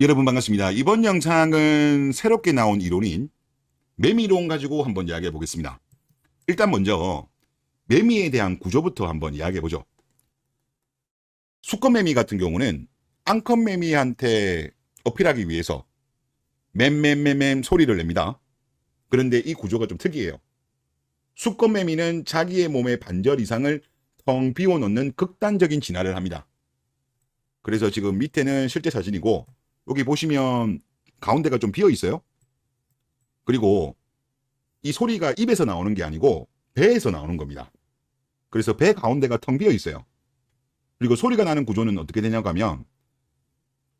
여러분 반갑습니다. 이번 영상은 새롭게 나온 이론인 매미이론 가지고 한번 이야기해 보겠습니다. 일단 먼저 매미에 대한 구조부터 한번 이야기해 보죠. 수컷매미 같은 경우는 암컷매미한테 어필하기 위해서 맴맴맴맴 소리를 냅니다. 그런데 이 구조가 좀 특이해요. 수컷매미는 자기의 몸의 반절 이상을 텅 비워놓는 극단적인 진화를 합니다. 그래서 지금 밑에는 실제 사진이고 여기 보시면 가운데가 좀 비어 있어요. 그리고 이 소리가 입에서 나오는 게 아니고 배에서 나오는 겁니다. 그래서 배 가운데가 텅 비어 있어요. 그리고 소리가 나는 구조는 어떻게 되냐고 하면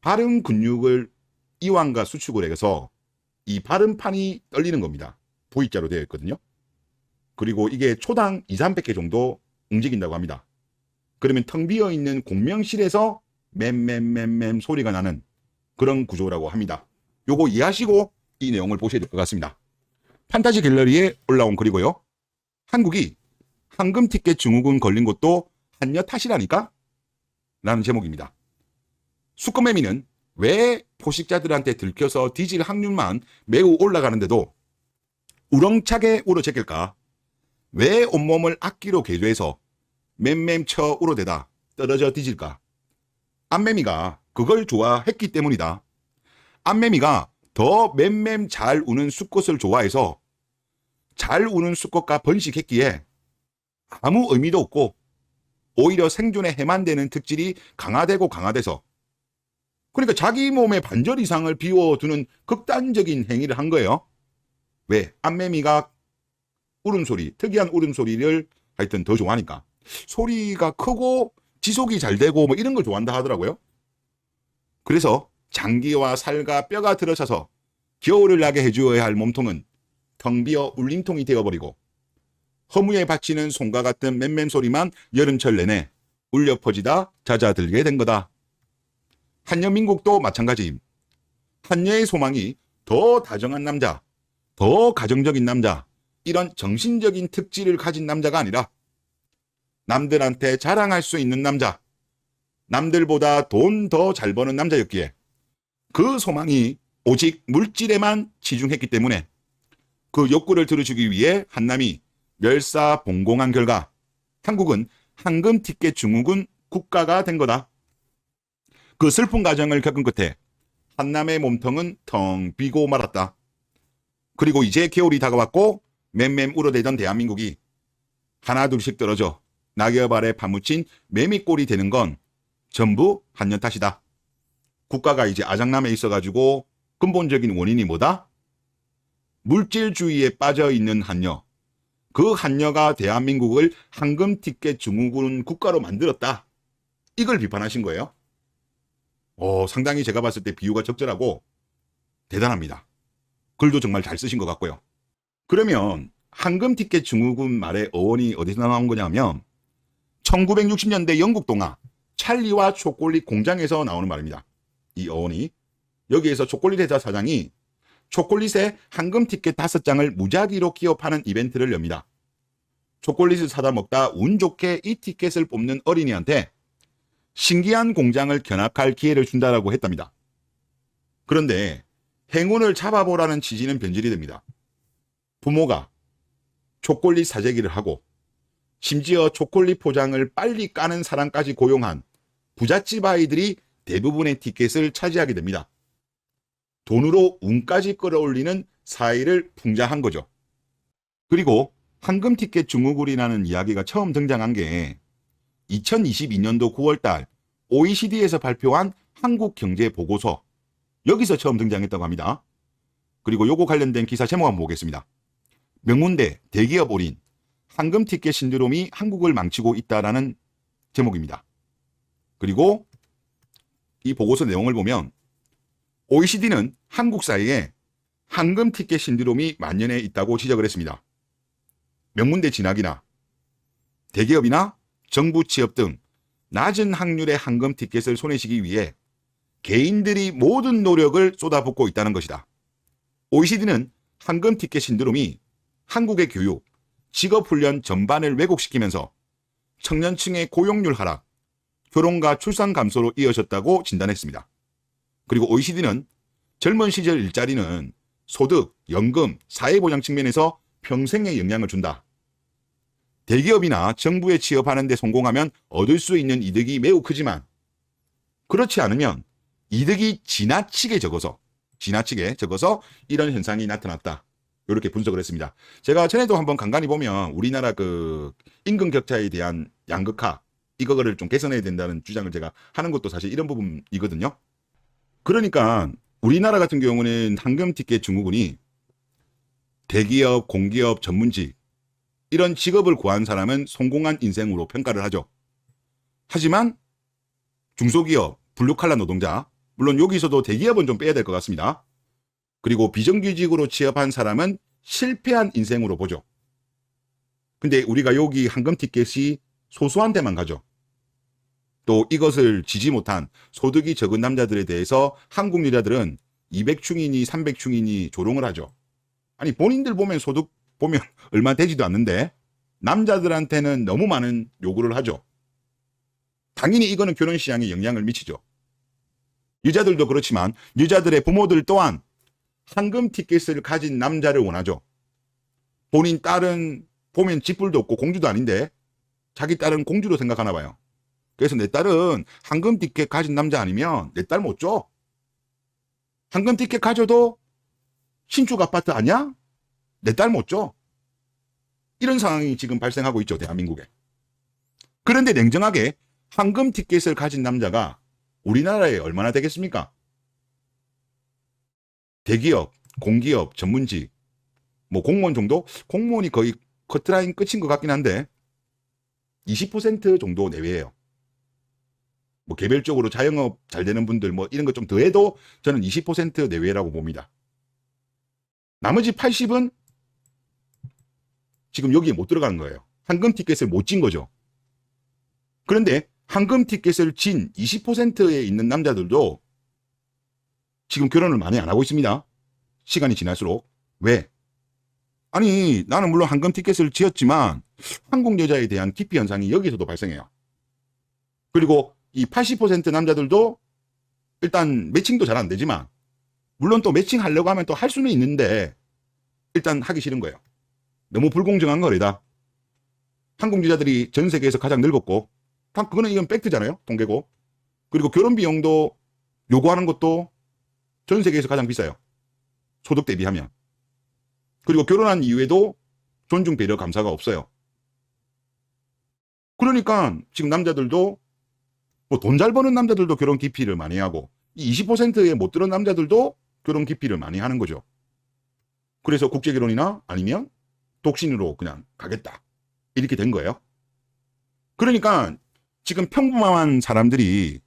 발음 근육을 이완과 수축을 해서 이 발음판이 떨리는 겁니다. V자로 되어 있거든요. 그리고 이게 초당 200~300개 정도 움직인다고 합니다. 그러면 텅 비어 있는 공명실에서 맴맴맴맴 소리가 나는 그런 구조라고 합니다. 요거 이해하시고 이 내용을 보셔야 될 것 같습니다. 판타지 갤러리에 올라온 글이고요. 한국이 황금티켓 증후군 걸린 것도 한여 탓이라니까? 라는 제목입니다. 수컷매미는 왜 포식자들한테 들켜서 뒤질 확률만 매우 올라가는데도 우렁차게 울어제낄까? 왜 온몸을 악기로 개조해서 맴맴 쳐 울어대다 떨어져 뒤질까? 암매미가 그걸 좋아했기 때문이다. 암매미가 더 맴맴 잘 우는 수컷을 좋아해서 잘 우는 수컷과 번식했기에 아무 의미도 없고 오히려 생존에 해만되는 특질이 강화돼서 그러니까 자기 몸의 반절 이상을 비워두는 극단적인 행위를 한 거예요. 왜? 암매미가 울음소리, 특이한 울음소리를 하여튼 더 좋아하니까. 소리가 크고 지속이 잘 되고 뭐 이런 걸 좋아한다 하더라고요. 그래서 장기와 살과 뼈가 들어차서 겨울을 나게 해주어야 할 몸통은 텅 비어 울림통이 되어버리고 허무에 바치는 송과 같은 맴맴 소리만 여름철 내내 울려 퍼지다 잦아들게 된 거다. 한여민국도 마찬가지임. 한여의 소망이 더 다정한 남자, 더 가정적인 남자, 이런 정신적인 특질을 가진 남자가 아니라 남들한테 자랑할 수 있는 남자, 남들보다 돈 더 잘 버는 남자였기에 그 소망이 오직 물질에만 치중했기 때문에 그 욕구를 들으시기 위해 한남이 멸사봉공한 결과 한국은 황금티켓 증후군 국가가 된 거다. 그 슬픈 과정을 겪은 끝에 한남의 몸통은 텅 비고 말았다. 그리고 이제 겨울이 다가왔고 맴맴 울어대던 대한민국이 하나둘씩 떨어져 낙엽 아래 파묻힌 매미꼴이 되는 건 전부 한여 탓이다. 국가가 이제 아장남에 있어가지고 근본적인 원인이 뭐다? 물질주의에 빠져있는 한여. 그 한여가 대한민국을 황금티켓 증후군 국가로 만들었다. 이걸 비판하신 거예요. 상당히 제가 봤을 때 비유가 적절하고 대단합니다. 글도 정말 잘 쓰신 것 같고요. 그러면 황금티켓 증후군 말의 어원이 어디서 나온 거냐면 1960년대 영국 동화 찰리와 초콜릿 공장에서 나오는 말입니다. 이 어원이. 여기에서 초콜릿 회사 사장이 초콜릿에 황금티켓 5장을 무작위로 기업하는 이벤트를 엽니다. 초콜릿을 사다 먹다 운 좋게 이 티켓을 뽑는 어린이한테 신기한 공장을 견학할 기회를 준다라고 했답니다. 그런데 행운을 잡아보라는 취지는 변질이 됩니다. 부모가 초콜릿 사재기를 하고 심지어 초콜릿 포장을 빨리 까는 사람까지 고용한 부잣집 아이들이 대부분의 티켓을 차지하게 됩니다. 돈으로 운까지 끌어올리는 사회를 풍자한 거죠. 그리고 황금티켓 증후군이라는 이야기가 처음 등장한 게 2022년도 9월달 OECD에서 발표한 한국경제보고서, 여기서 처음 등장했다고 합니다. 그리고 요거 관련된 기사 제목 한번 보겠습니다. 명문대 대기업 올인 황금티켓 신드롬이 한국을 망치고 있다라는 제목입니다. 그리고 이 보고서 내용을 보면 OECD는 한국 사회에 황금티켓 신드롬이 만연해 있다고 지적을 했습니다. 명문대 진학이나 대기업이나 정부 취업 등 낮은 확률의 황금티켓을 손에 쥐기 위해 개인들이 모든 노력을 쏟아붓고 있다는 것이다. OECD는 황금티켓 신드롬이 한국의 교육, 직업훈련 전반을 왜곡시키면서 청년층의 고용률 하락, 결혼과 출산 감소로 이어졌다고 진단했습니다. 그리고 OECD는 젊은 시절 일자리는 소득, 연금, 사회보장 측면에서 평생의 영향을 준다. 대기업이나 정부에 취업하는 데 성공하면 얻을 수 있는 이득이 매우 크지만 그렇지 않으면 이득이 지나치게 적어서 이런 현상이 나타났다. 이렇게 분석을 했습니다. 제가 전에도 한번 간간히 보면 우리나라 그 임금 격차에 대한 양극화 이거를 좀 개선해야 된다는 주장을 제가 하는 것도 사실 이런 부분이거든요. 그러니까 우리나라 같은 경우는 황금티켓 증후군이 대기업, 공기업, 전문직 이런 직업을 구한 사람은 성공한 인생으로 평가를 하죠. 하지만 중소기업, 블루칼라 노동자, 물론 여기서도 대기업은 좀 빼야 될 것 같습니다. 그리고 비정규직으로 취업한 사람은 실패한 인생으로 보죠. 근데 우리가 여기 황금티켓이 소수한 데만 가죠. 또 이것을 지지 못한 소득이 적은 남자들에 대해서 한국 여자들은 200충이니 300충이니 조롱을 하죠. 아니 본인들 보면 소득 보면 얼마 되지도 않는데 남자들한테는 너무 많은 요구를 하죠. 당연히 이거는 결혼 시장에 영향을 미치죠. 여자들도 그렇지만 여자들의 부모들 또한 황금티켓을 가진 남자를 원하죠. 본인 딸은 보면 집불도 없고 공주도 아닌데 자기 딸은 공주로 생각하나 봐요. 그래서 내 딸은 황금티켓 가진 남자 아니면 내 딸 못 줘. 황금티켓 가져도 신축 아파트 아니야? 내 딸 못 줘. 이런 상황이 지금 발생하고 있죠, 대한민국에. 그런데 냉정하게 황금티켓을 가진 남자가 우리나라에 얼마나 되겠습니까? 대기업, 공기업, 전문직, 뭐 공무원 정도? 공무원이 거의 커트라인 끝인 것 같긴 한데 20% 정도 내외예요. 뭐 개별적으로 자영업 잘 되는 분들 뭐 이런 거 좀 더해도 저는 20% 내외라고 봅니다. 나머지 80은 지금 여기에 못 들어가는 거예요. 황금티켓을 못 진 거죠. 그런데 황금티켓을 진 20%에 있는 남자들도 지금 결혼을 많이 안 하고 있습니다. 시간이 지날수록. 왜? 아니 나는 물론 황금티켓을 지었지만 한국 여자에 대한 기피 현상이 여기서도 발생해요. 그리고 이 80% 남자들도 일단 매칭도 잘 안 되지만 물론 또 매칭하려고 하면 또 할 수는 있는데 일단 하기 싫은 거예요. 너무 불공정한 거래다. 한국 여자들이 전 세계에서 가장 늙었고 그거는 이건 팩트잖아요. 통계고. 그리고 결혼 비용도 요구하는 것도 전 세계에서 가장 비싸요. 소득 대비하면. 그리고 결혼한 이후에도 존중, 배려, 감사가 없어요. 그러니까 지금 남자들도 뭐 돈 잘 버는 남자들도 결혼 기피를 많이 하고 이 20%에 못 들은 남자들도 결혼 기피를 많이 하는 거죠. 그래서 국제결혼이나 아니면 독신으로 그냥 가겠다. 이렇게 된 거예요. 그러니까 지금 평범한 사람들이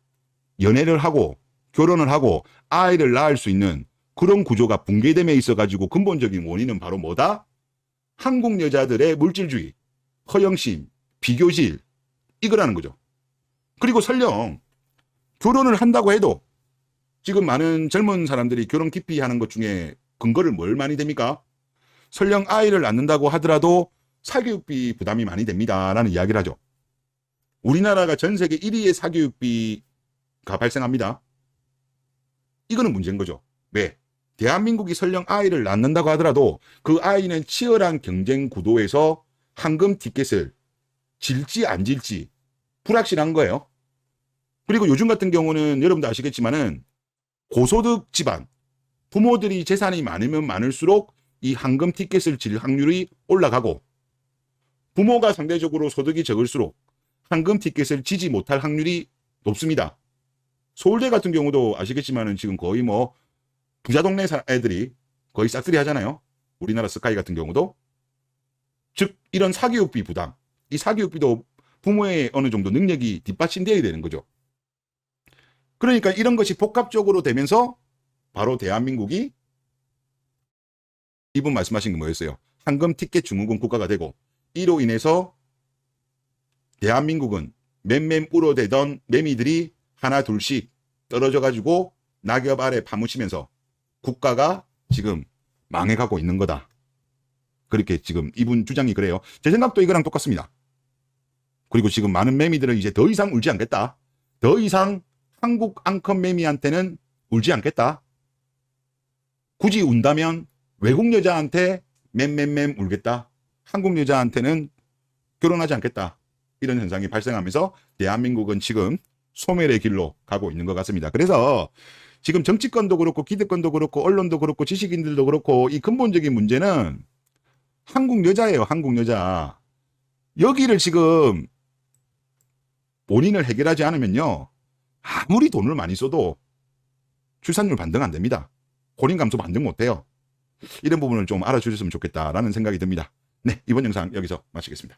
연애를 하고 결혼을 하고 아이를 낳을 수 있는 그런 구조가 붕괴됨에 있어가지고 근본적인 원인은 바로 뭐다? 한국 여자들의 물질주의, 허영심, 비교질 이거라는 거죠. 그리고 설령 결혼을 한다고 해도 지금 많은 젊은 사람들이 결혼 기피하는 것 중에 근거를 뭘 많이 됩니까? 설령 아이를 낳는다고 하더라도 사교육비 부담이 많이 됩니다. 라는 이야기를 하죠. 우리나라가 전 세계 1위의 사교육비가 발생합니다. 이거는 문제인 거죠. 왜? 대한민국이 설령 아이를 낳는다고 하더라도 그 아이는 치열한 경쟁 구도에서 황금 티켓을 질지 안 질지 불확실한 거예요. 그리고 요즘 같은 경우는 여러분도 아시겠지만은 고소득 집안, 부모들이 재산이 많으면 많을수록 이 황금 티켓을 질 확률이 올라가고 부모가 상대적으로 소득이 적을수록 황금 티켓을 지지 못할 확률이 높습니다. 서울대 같은 경우도 아시겠지만은 지금 거의 뭐 부자 동네 애들이 거의 싹쓸이 하잖아요. 우리나라 스카이 같은 경우도. 즉 이런 사교육비 부담, 이 사교육비도 부모의 어느 정도 능력이 뒷받침되어야 되는 거죠. 그러니까 이런 것이 복합적으로 되면서 바로 대한민국이 이분 말씀하신 게 뭐였어요? 황금 티켓 증후군 국가가 되고 이로 인해서 대한민국은 맴맴 울어대던 매미들이 하나 둘씩 떨어져 가지고 낙엽 아래 파묻히면서 국가가 지금 망해가고 있는 거다. 그렇게 지금 이분 주장이 그래요. 제 생각도 이거랑 똑같습니다. 그리고 지금 많은 매미들은 이제 더 이상 울지 않겠다. 더 이상 한국 앙컷 매미한테는 울지 않겠다. 굳이 운다면 외국 여자한테 맴맴맴 울겠다. 한국 여자한테는 결혼하지 않겠다. 이런 현상이 발생하면서 대한민국은 지금 소멸의 길로 가고 있는 것 같습니다. 그래서 지금 정치권도 그렇고 기득권도 그렇고 언론도 그렇고 지식인들도 그렇고 이 근본적인 문제는 한국 여자예요. 한국 여자. 여기를 지금 원인을 해결하지 않으면요. 아무리 돈을 많이 써도 출산율 반등 안 됩니다. 고령 감소 반등 못 해요. 이런 부분을 좀 알아주셨으면 좋겠다라는 생각이 듭니다. 네, 이번 영상 여기서 마치겠습니다.